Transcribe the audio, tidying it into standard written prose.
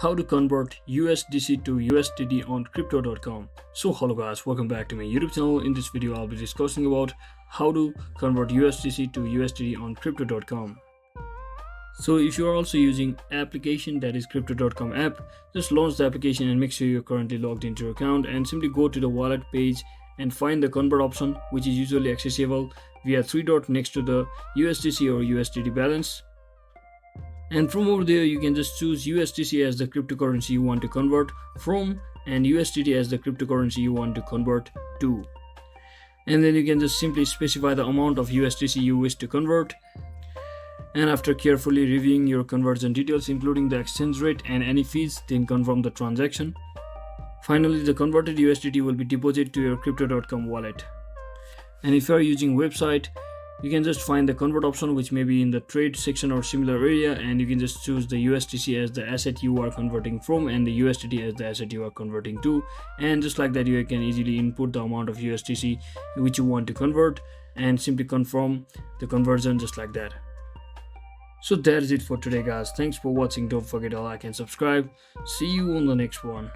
how to convert USDC to USDT on crypto.com. So hello guys, welcome back to my YouTube channel. In this video I'll be discussing about how to convert USDC to USDT on crypto.com. So if you are also using application, that is crypto.com app, just launch the application and make sure you're currently logged into your account, and simply go to the wallet page and find the convert option, which is usually accessible via three dot next to the USDC or USDT balance. And from over there you can just choose USDC as the cryptocurrency you want to convert from and USDT as the cryptocurrency you want to convert to. And then you can just simply specify the amount of USDC you wish to convert. And after carefully reviewing your conversion details including the exchange rate and any fees, then confirm the transaction. Finally, the converted USDT will be deposited to your crypto.com wallet. And if you are using website, you can just find the convert option, which may be in the trade section or similar area, and you can just choose the USDC as the asset you are converting from and the USDT as the asset you are converting to. And just like that, you can easily input the amount of USDC which you want to convert and simply confirm the conversion just like that. So that is it for today guys. Thanks for watching. Don't forget to like and subscribe. See you on the next one.